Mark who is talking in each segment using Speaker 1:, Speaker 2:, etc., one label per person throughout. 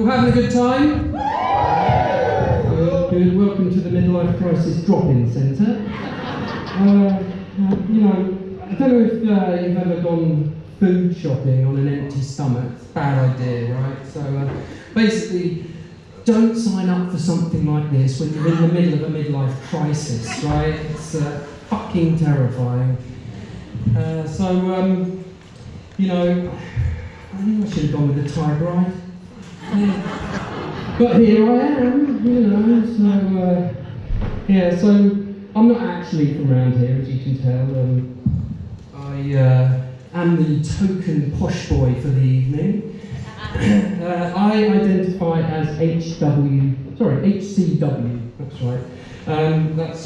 Speaker 1: all having a good time? Good. Welcome to the Midlife Crisis Drop-In Centre. You know, I don't know if you've ever gone food shopping on an empty stomach. It's a bad idea, right? So basically, don't sign up for something like this when you're in the middle of a midlife crisis, right? It's fucking terrifying. You know, I think I should have gone with the Thai bride. Yeah. But here I am, you know, so I'm not actually from around here, as you can tell. I am the token posh boy for the evening. I identify as HCW, that's right. That's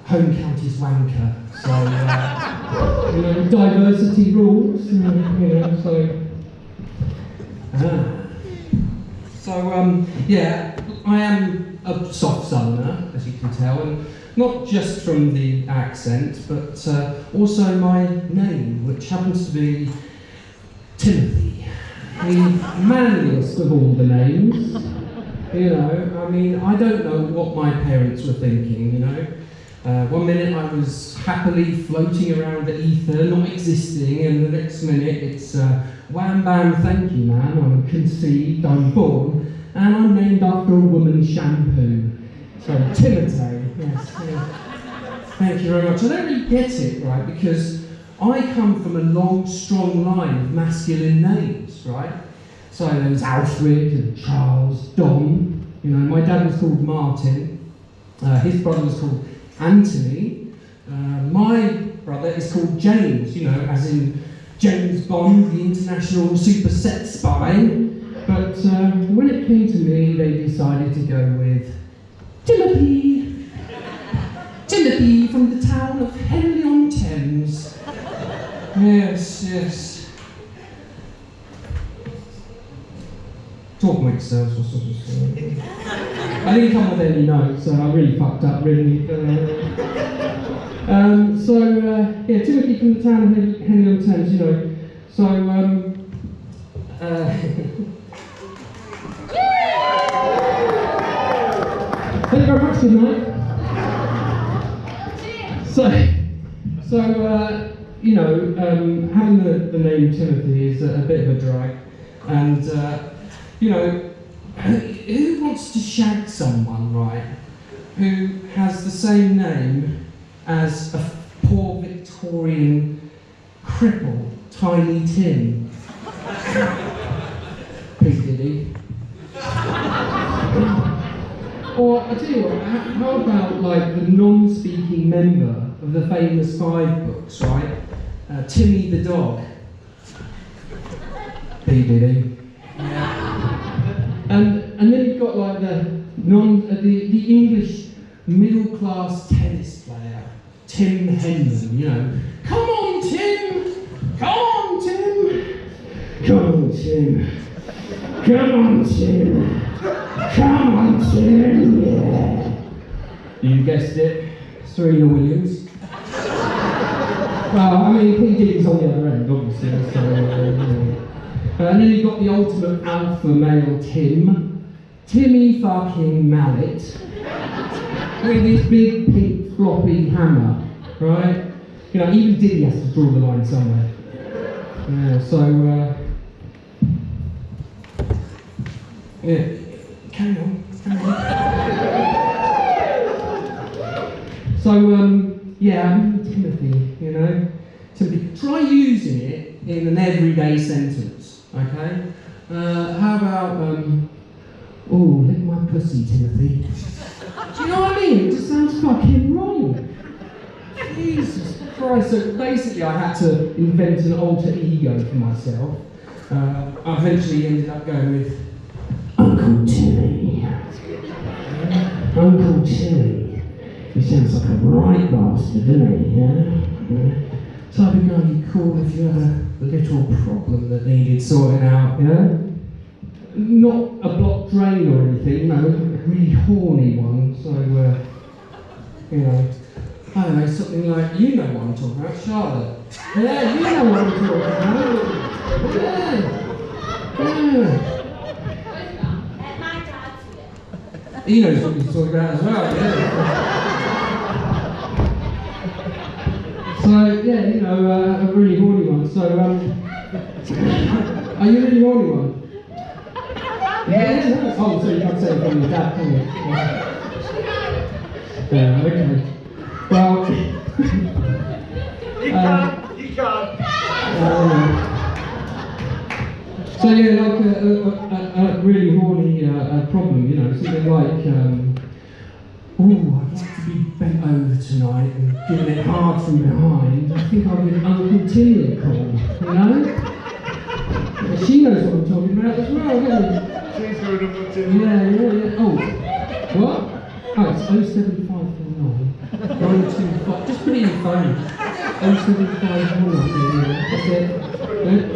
Speaker 1: home counties wanker. So, you know, diversity rules, you know, so. Yeah, I am a soft southerner, as you can tell, and not just from the accent, but also my name, which happens to be Timothy. The manliest of all the names. You know, I mean, I don't know what my parents were thinking, you know. One minute I was happily floating around the ether, not existing, and the next minute it's wham bam, thank you man, I'm conceived, I'm born, and I'm named after a woman's shampoo. So, Timothy, yes. Thank you very much. I don't really get it, right, because I come from a long, strong line of masculine names, right? So there was Alfred and Charles, Don, you know, my dad was called Martin, his brother was called Anthony, my brother is called James, you know, as in James Bond, the international super sex spy. But when it came to me, they decided to go with Timothy. Timothy from the town of Henley-on-Thames. Yes. Talk makes sense. I didn't come with any notes, so I really fucked up, really. Yeah, Timothy from the town of Henley-on-Thames, you know. So, thank you very much, good night. You know, having the name Timothy is a bit of a drag, and you know, who wants to shag someone, right, who has the same name as a poor Victorian cripple, Tiny Tim? Big Diddy. Or, I tell you what, how about like the non-speaking member of the famous 5 books, right? Timmy the dog. Big Diddy. And then you've got like the English middle-class tennis player, Tim Henman, you know. Come on, Tim! Come on, Tim! Come on, Tim! Come on, Tim! Come on, Tim! Yeah! You guessed it, Serena Williams. Well, I mean, P. Diddy's on the other end, obviously, so, you know. And then you've got the ultimate alpha male Timmy fucking Mallet, with his big pink floppy hammer, right? You know, even Diddy has to draw the line somewhere. Yeah, so, yeah, carry on. So, yeah, Timothy, you know, Timothy. Try using it in an everyday sentence, okay? How about, oh, lick my pussy, Timothy. Do you know what I mean? It just sounds fucking wrong. Jesus Christ. So basically I had to invent an alter ego for myself. I eventually ended up going with Uncle Timmy. Uncle Timmy. He sounds like a right bastard, doesn't he? Yeah? Type of guy you'd call if you had a little problem that needed sorting out, yeah? Not a blocked drain or anything, no, a really horny one, so, you know, I don't know, something like, you know what I'm talking about, Charlotte. Yeah, you know what I'm talking about. Yeah. He knows what he's talking about as well, yeah. So, yeah, you know, a really horny one. So, are you a really horny one? Yeah. Oh, so you can't say it from your dad, can you? Yeah, okay. Well,
Speaker 2: You can't.
Speaker 1: So yeah, like a really horny problem, you know, something like, oh, I'd like to be bent over tonight and giving it hard from behind. I think I'll give Uncle Tilly a call, you know? But she knows what I'm talking about as well, doesn't she?
Speaker 2: She's going to put in.
Speaker 1: Yeah. Oh, what? Oh, it's 07549 925. Just put it in your phone. 07549. That's it.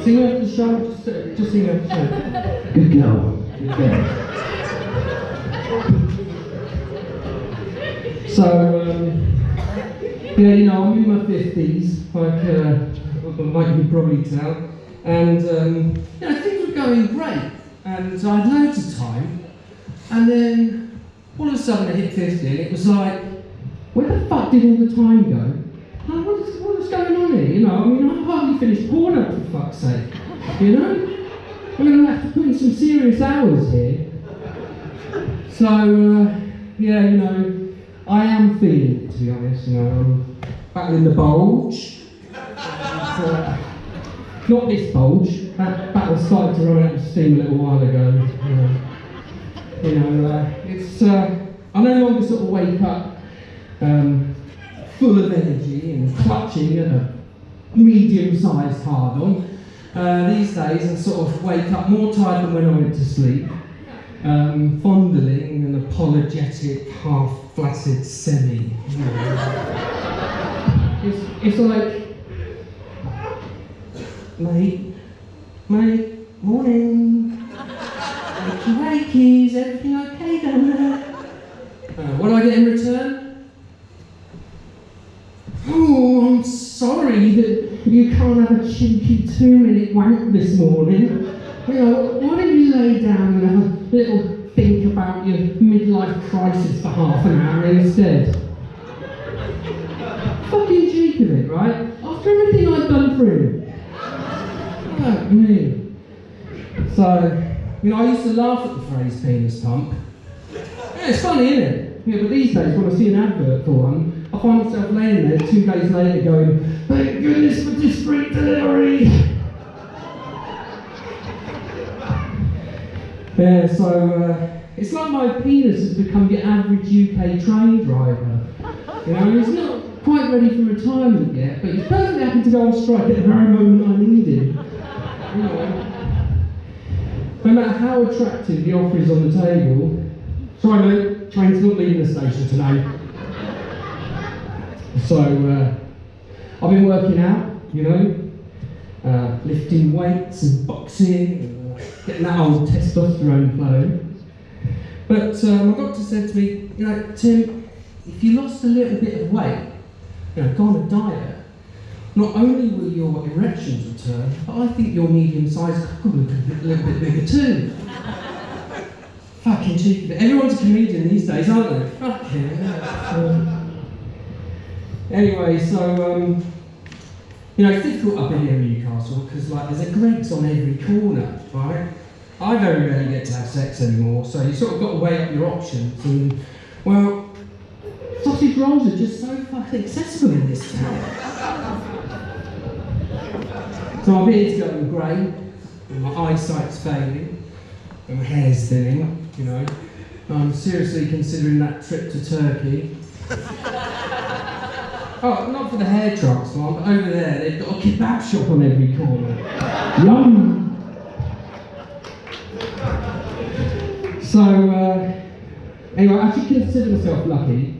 Speaker 1: Sing after the show. Just sing after the show. Good girl. Good girl. So, yeah, you know, I'm in my 50s, like you can probably tell, and you know, things were going great, and I had loads of time, and then all of a sudden I hit 50, and it was like, where the fuck did all the time go? Like, what's going on here? You know, I mean, I hardly finished porno for fuck's sake. You know, I'm going to have to put in some serious hours here. So, yeah, you know, I am feeling it, to be honest. You know, I'm battling the bulge. Not this bulge. That battle started to run out of steam a little while ago. You know, it's. I no longer sort of wake up full of energy and clutching at a medium-sized hard-on. These days, I sort of wake up more tired than when I went to sleep, fondling an apologetic, half-flaccid semi. You know. It's like, mate, morning. Wakey, is everything okay down there? What do I get in return? Oh, I'm sorry that you can't have a cheeky 2-minute wank this morning. You know, why don't you lay down and have a little think about your midlife crisis for half an hour instead? Fucking cheek of it, right? After everything I've done for him. Fuck me. So, you know, I used to laugh at the phrase penis pump. Yeah, it's funny, isn't it? Yeah, but these days, when I see an advert for one, I find myself laying there 2 days later going, thank goodness for discreet delivery! Yeah, so it's like my penis has become your average UK train driver. You know, he's not quite ready for retirement yet, but he's perfectly happy to go on strike at the very moment I need him. You know, no matter how attractive the offer is on the table. Sorry mate, train's not leaving the station today. So, I've been working out, you know, lifting weights and boxing, getting that old testosterone flowing. But my doctor said to me, you know, Tim, if you lost a little bit of weight, you know, go on a diet, not only will your erections return, but I think your medium-sized cock will look a little bit bigger too. Fucking cheeky. Everyone's a comedian these days, aren't they? Fucking hell. Anyway, so, you know, it's difficult up here in Newcastle because, like, there's a Greggs on every corner, right? I very rarely get to have sex anymore, so you sort of got to weigh up your options. And, well, sausage rolls are just so fucking accessible in this town. So my beard's going grey, and my eyesight's failing, and my hair's thinning, you know. I'm seriously considering that trip to Turkey. Oh, not for the hair transplant, but over there they've got a kebab shop on every corner. Yum! So, anyway, I actually consider myself lucky.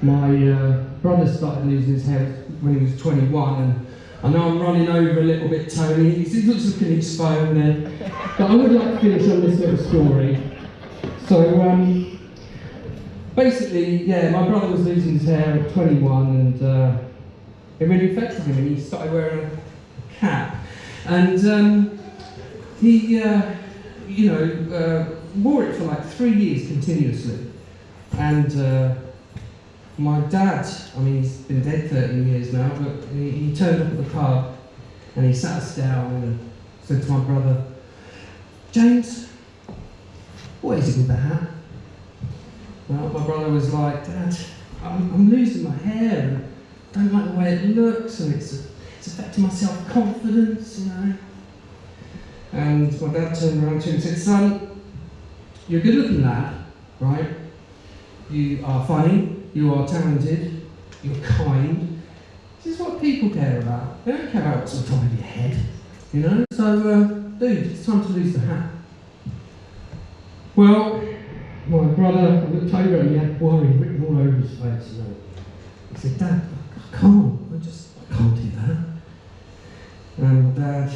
Speaker 1: My brother started losing his hair when he was 21, and I know I'm running over a little bit, Tony. He looks like an his phone there. But I would like to finish on this little story. So, basically, yeah, my brother was losing his hair at 21, and it really affected him, and he started wearing a cap. And he, you know, wore it for like 3 years continuously. And my dad, I mean, he's been dead 13 years now, but he turned up at the pub and he sat us down and said to my brother, "James, what is it with the hat?" Well, my brother was like, "Dad, I'm losing my hair and don't like the way it looks and it's affecting my self-confidence, you know." And my dad turned around to him and said, "Son, you're a good-looking lad, right? You are funny, you are talented, you're kind. This is what people care about. They don't care about what's on top of your head, you know? So, dude, it's time to lose the hat." Well, my brother looked over and he had worry written all over his face, you know. He said, "Dad, I can't do that." And Dad,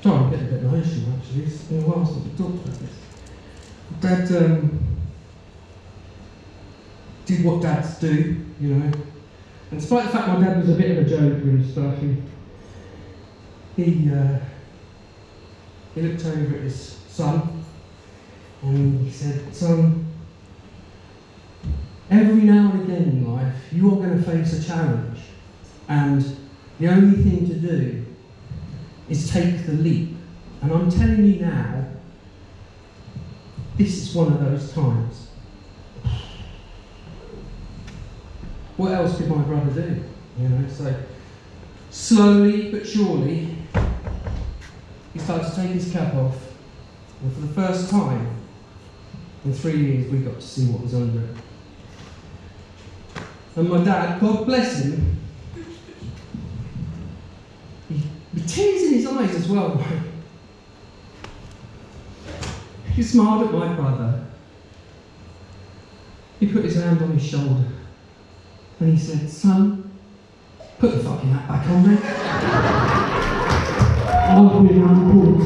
Speaker 1: sorry, I'm getting a bit emotional actually, it's been a while since we talked about this. Dad did what dads do, you know. And despite the fact my dad was a bit of a joker and stuff, he looked over at his son and he said, "Son, every now and again in life you are going to face a challenge, and the only thing to do is take the leap. And I'm telling you now, this is one of those times." What else could my brother do? You know, so slowly but surely, he started to take his cap off, and for the first time in 3 years, we got to see what was under it. And my dad, God bless him, with tears in his eyes as well, he smiled at my brother. He put his hand on his shoulder and he said, "Son, put the fucking hat back on there. I've been uncle